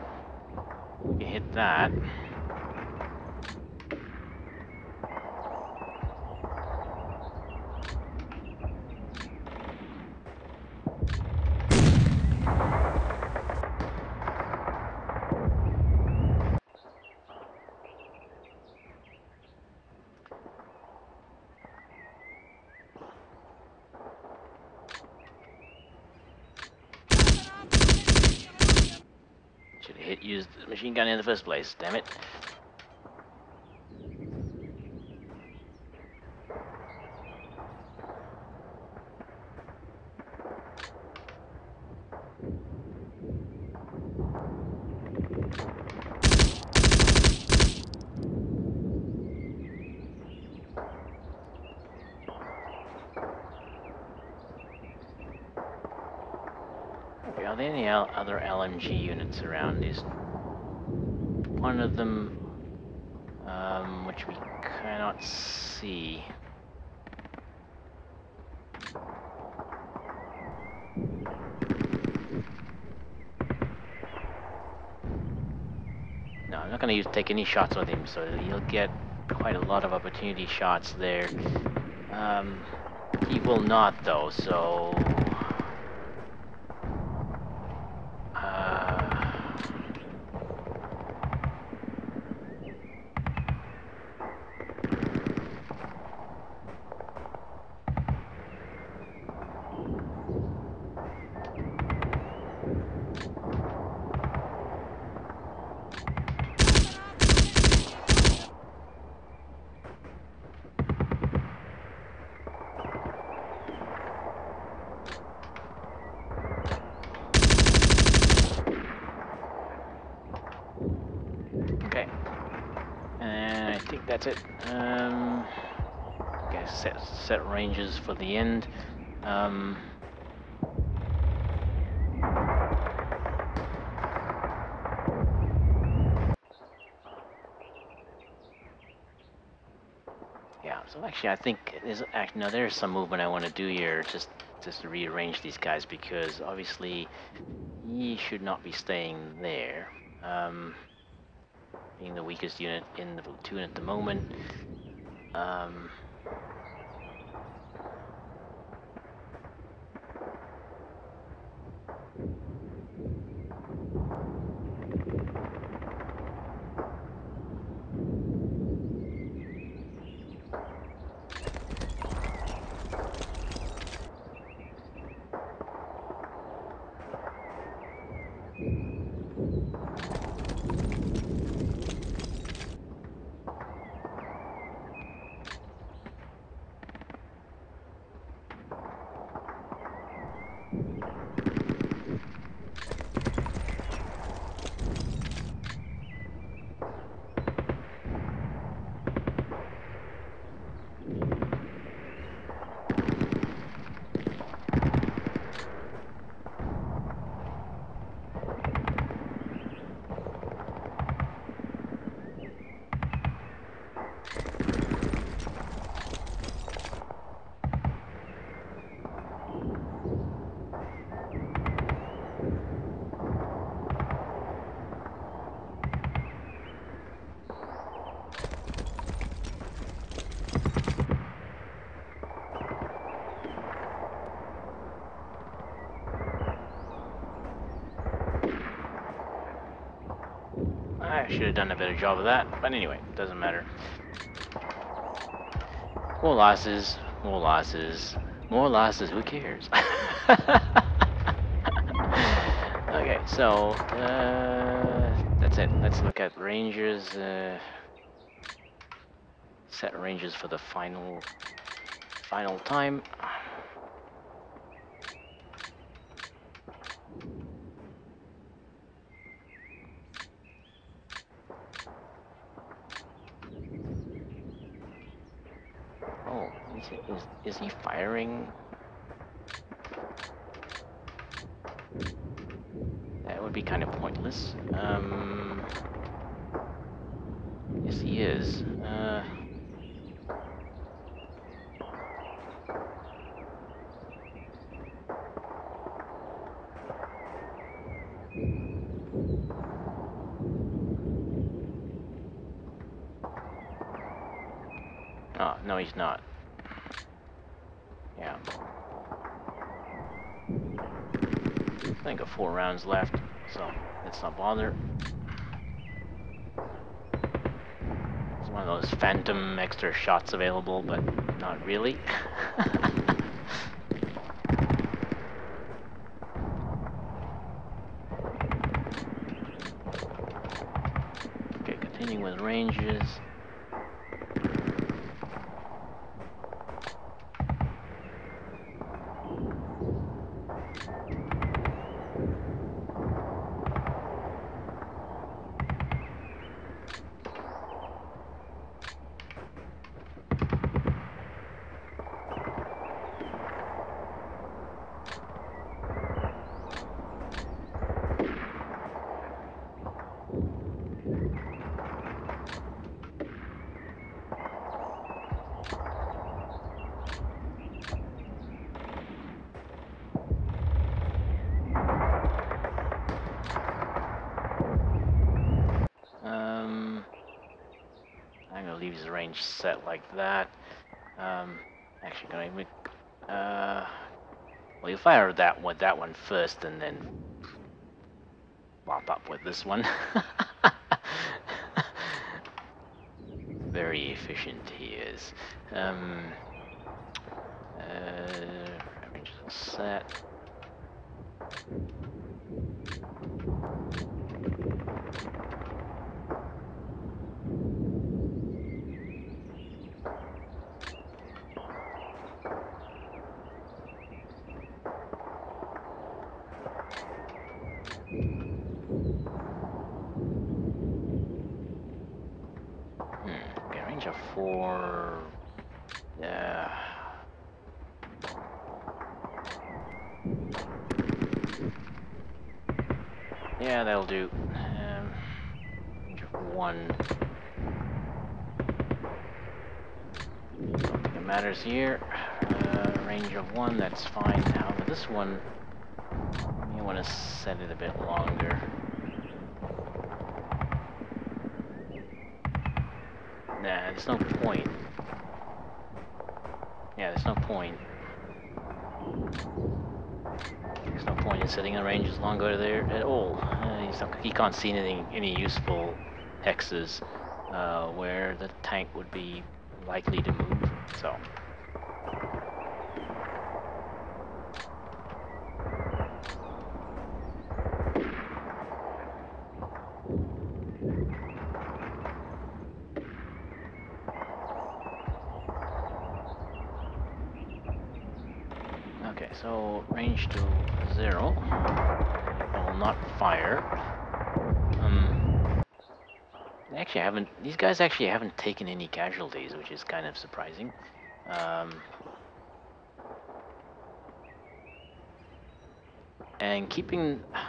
we can hit that. Should have used the machine gun in the first place, damn it. Okay, are there any other LMG units around? Is one of them, which we cannot see. No, I'm not going to take any shots with him, so he'll get quite a lot of opportunity shots there. He will not, though, so... Uh... Okay. And I think that's it. Okay, set ranges for the end. Yeah, so actually I think there's some movement I want to do here, just to rearrange these guys, because obviously he should not be staying there. Being the weakest unit in the platoon at the moment. Um, I should have done a better job of that, but anyway, doesn't matter. More losses, more losses, more losses, who cares? Okay, so that's it. Let's look at ranges. Set ranges for the final time. Oh, is he firing? That would be kind of pointless. Yes, he is. Oh, no, he's not. Yeah. I think of 4 rounds left, so let's not bother. It's one of those phantom extra shots available, but not really. Okay, continuing with ranges. I'm gonna leave his range set like that. Actually, gonna Well, you fire that one first, and then mop up with this one. Very efficient he is. Range is all set. Okay, range of 4. Yeah, that'll do. Range of 1. Don't think it matters here. Range of 1, that's fine. However, this one, you want to set it a bit longer. Nah, there's no point. Yeah, there's no point. There's no point in setting a range as longer there at all. He can't see any useful hexes where the tank would be likely to move. So. Okay, so range to 0. I will not fire. These guys actually haven't taken any casualties, which is kind of surprising. And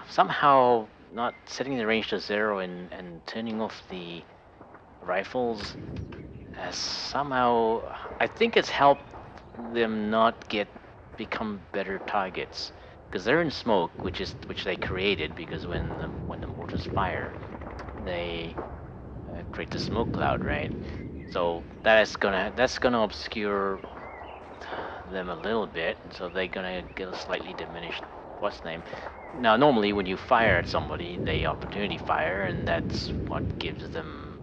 somehow not setting the range to 0 and turning off the rifles has somehow, I think it's helped them not become better targets, because they're in smoke, which they created, because when the mortars fire, they create the smoke cloud, right? So that's gonna obscure them a little bit, so they're gonna get a slightly diminished what's name. Now, normally when you fire at somebody, they opportunity fire, and that's what gives them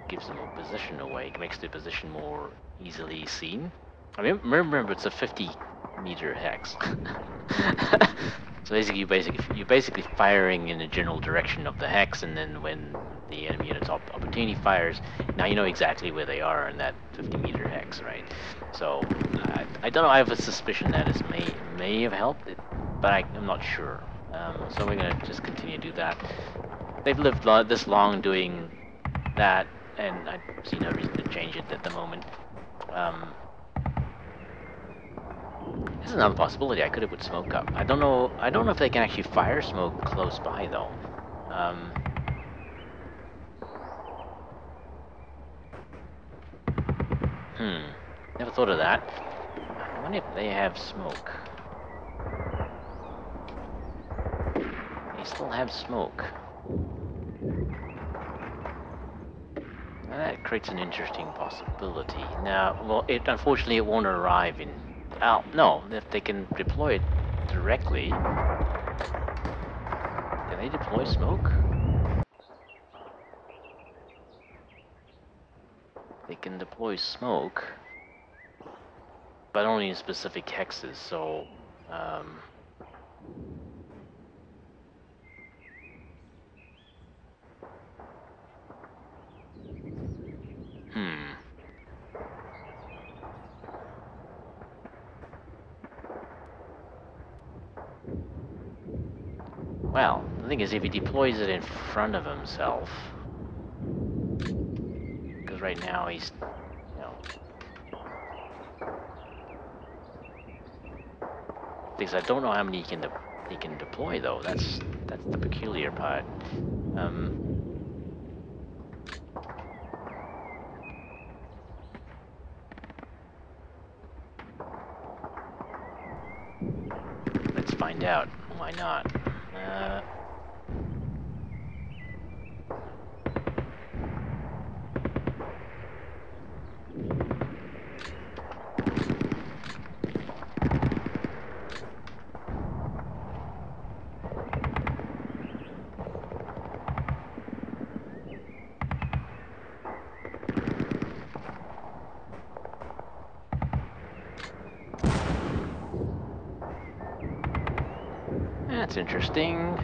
a position away. It makes the position more easily seen. I mean, remember it's a 50-meter hex. So basically, you're basically firing in the general direction of the hex, and then when the enemy unit's opportunity fires, now you know exactly where they are in that 50-meter hex, right? So I don't know. I have a suspicion that it may have helped it, but I'm not sure. So we're gonna just continue to do that. They've lived this long doing that, and I see no reason to change it at the moment. This is another possibility. I could have put smoke up. I don't know. I don't know if they can actually fire smoke close by though. Never thought of that. I wonder if they have smoke. They still have smoke. Now that creates an interesting possibility. Now, well, unfortunately it won't arrive in. No, if they can deploy it directly, can they deploy smoke? They can deploy smoke, but only in specific hexes. So, Well, the thing is, if he deploys it in front of himself, because right now he's, you know, because I don't know how many he can deploy though. That's the peculiar part. Let's find out. Why not? That's interesting.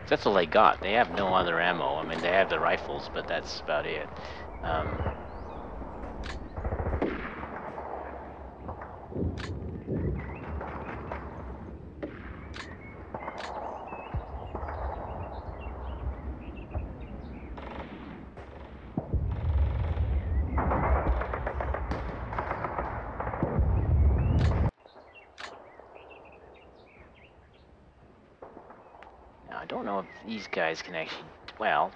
That's all they got. They have no other ammo. I mean, they have the rifles, but that's about it. Now, I don't know if these guys can actually... Well,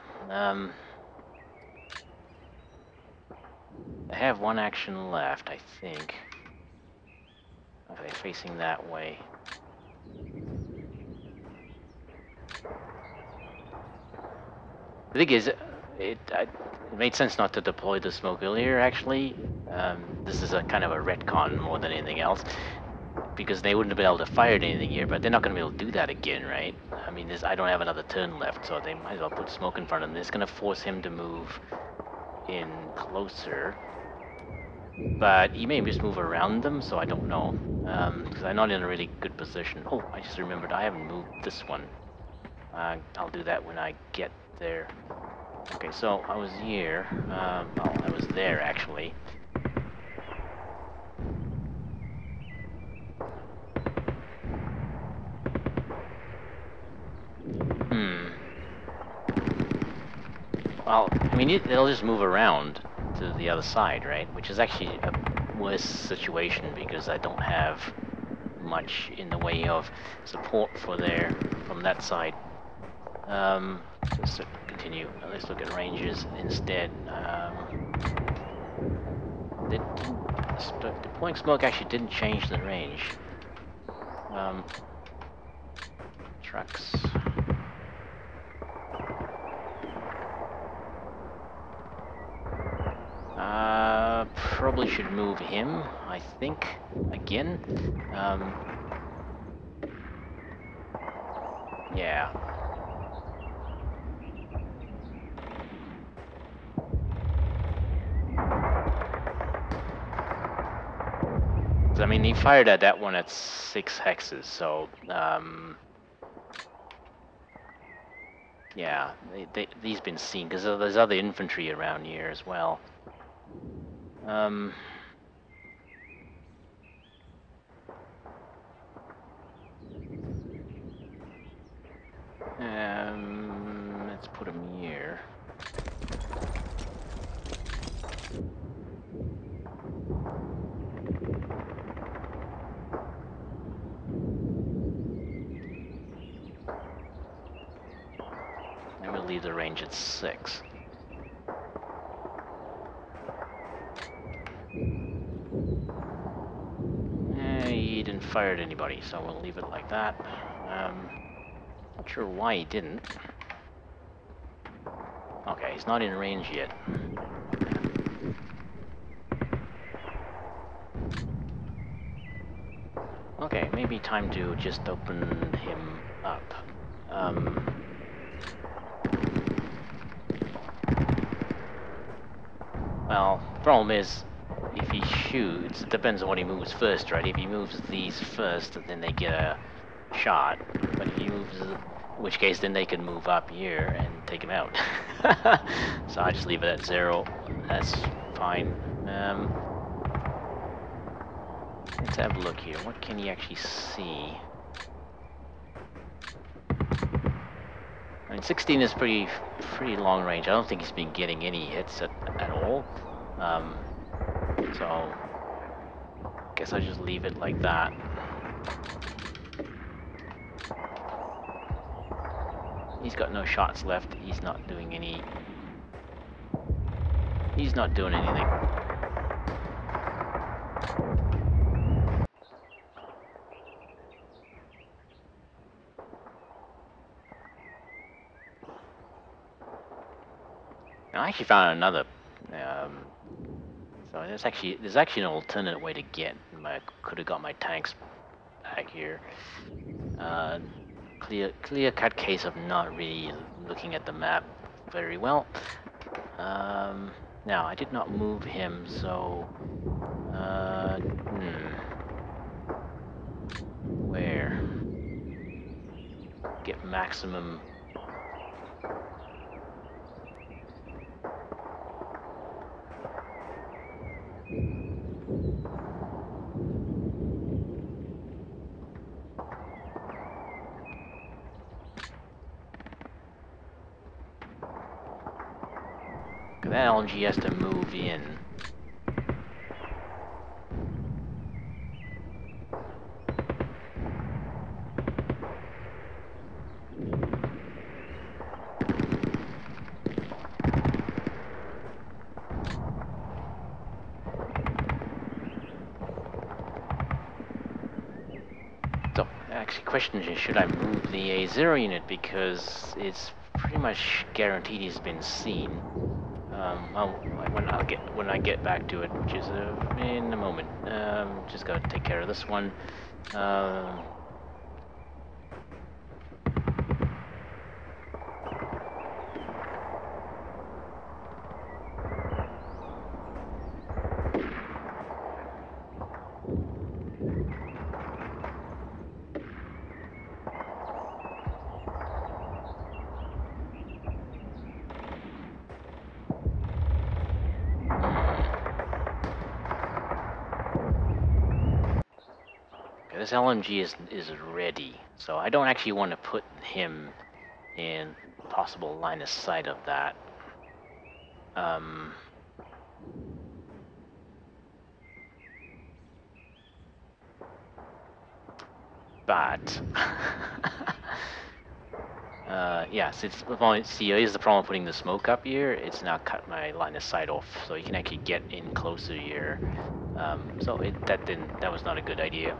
they have one action left, I think. Okay, facing that way. The thing is, it made sense not to deploy the smoke earlier, actually. This is a kind of a retcon more than anything else, because they wouldn't have been able to fire anything here, but they're not going to be able to do that again, right? I mean, I don't have another turn left, so they might as well put smoke in front of him. It's going to force him to move in closer, but he may just move around them, so I don't know, because I'm not in a really good position. Oh, I just remembered I haven't moved this one. I'll do that when I get there. Okay, so I was here. Well, I was there actually. Well, I mean, they'll just move around to the other side, right? Which is actually a worse situation because I don't have much in the way of support from that side. Let's continue. Let's look at ranges instead. Deploying smoke actually didn't change the range. Trucks. Probably should move him, I think, again. Yeah. I mean, he fired at that one at 6 hexes, so, yeah, these been seen, because there's other infantry around here as well. Let's put him here. And we'll leave the range at 6. He didn't fire at anybody, so we'll leave it like that. Not sure why he didn't. Okay, he's not in range yet. Okay, maybe time to just open him up. Well, problem is, if he shoots, it depends on what he moves first, right? If he moves these first, then they get a shot. But if he moves, in which case then they can move up here and take him out. So I just leave it at 0. That's fine. Let's have a look here. What can he actually see? I mean, 16 is pretty long range. I don't think he's been getting any hits at all. So, guess I just leave it like that. He's got no shots left. He's not doing any... He's not doing anything. I actually found another... so there's actually an alternate way to get... I could have got my tanks back here. Clear-cut case of not really looking at the map very well. Now, I did not move him, so... Where? Get maximum... That LNG has to move in. So, actually, question is, should I move the A0 unit, because it's pretty much guaranteed he's been seen. Well, when I get back to it, which is in a moment. Just gotta take care of this one. Okay, this LMG is ready, so I don't actually want to put him in possible line of sight of that. But yes, it's see. Here's the problem putting the smoke up here. It's now cut my line of sight off, so you can actually get in closer here. So that was not a good idea.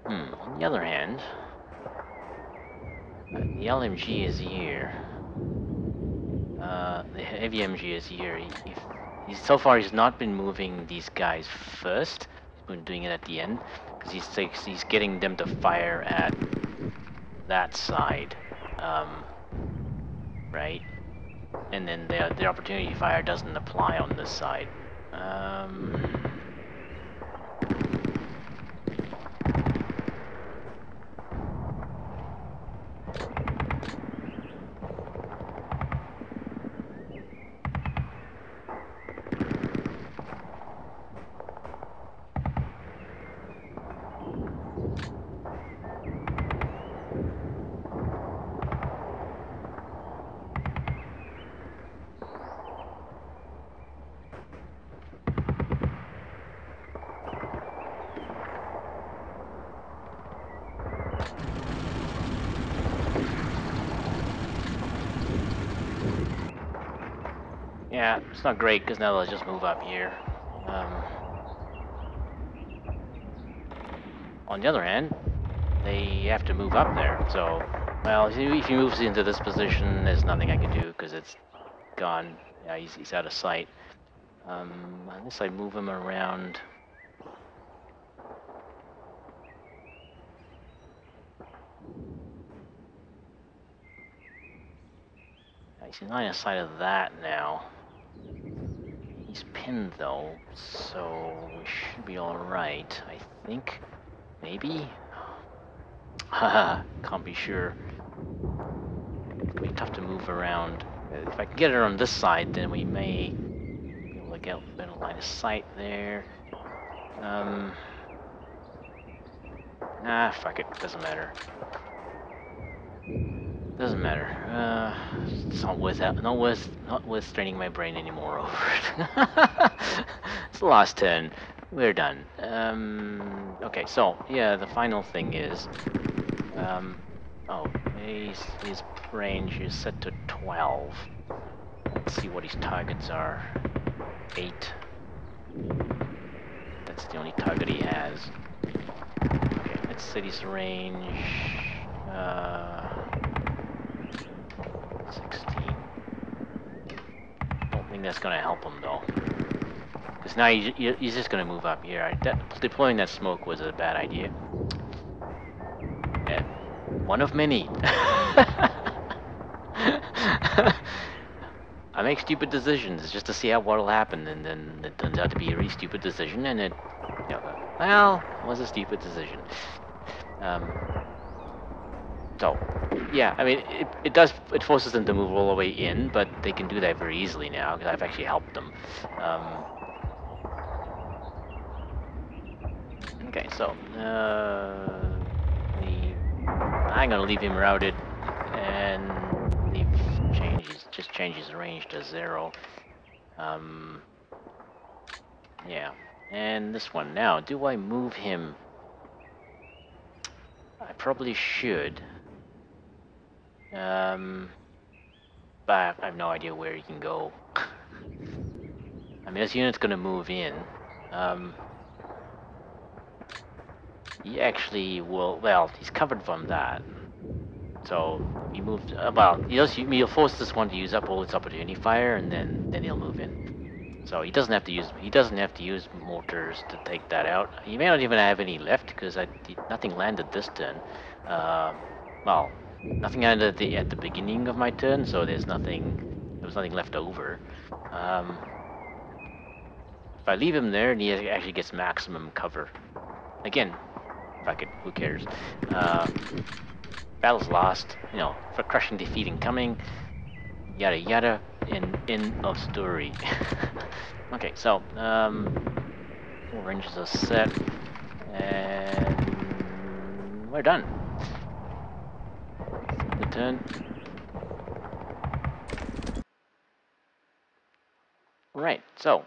On the other hand, the LMG is here. The heavy MG is here. So far he's not been moving these guys first. He's been doing it at the end because he's getting them to fire at that side, right? And then the opportunity fire doesn't apply on this side. Yeah, it's not great because now they'll just move up here. On the other hand, they have to move up there. So, well, if he moves into this position, there's nothing I can do because it's gone. Yeah, he's out of sight. Unless I move him around. He's in line of sight of that now. He's pinned though, so we should be alright, I think. Maybe? Haha, can't be sure. It's gonna be tough to move around. If I can get it on this side, then we may be able to get a better line of sight there. Fuck it, doesn't matter. Doesn't matter. It's not worth straining my brain anymore over it. It's the last turn. We're done. Okay, so yeah, the final thing is, his range is set to 12. Let's see what his targets are. 8. That's the only target he has. Okay, let's set his range. 16. Don't think that's gonna help him though, because now he's just gonna move up here. Deploying that smoke was a bad idea. One of many. I make stupid decisions just to see how what'll happen, and then it turns out to be a really stupid decision, and it, you know, well, it was a stupid decision. So, yeah, I mean, it forces them to move all the way in, but they can do that very easily now because I've actually helped them. Okay, so I'm gonna leave him routed and just change his range to 0. Yeah, and this one now. Do I move him? I probably should. But I have no idea where he can go. I mean, this unit's gonna move in. He actually will. Well, he's covered from that. So he moved. Well, he'll force this one to use up all its opportunity fire, and then he'll move in. So he doesn't have to use mortars to take that out. He may not even have any left because nothing landed this turn. Well, nothing landed at the beginning of my turn, so there was nothing left over. If I leave him there, and he actually gets maximum cover. Again, fuck it, who cares? Battle's lost, you know, for crushing defeat incoming, yada yada, end of story. Okay, so, all ranges are set, and we're done. Good turn. Right, so,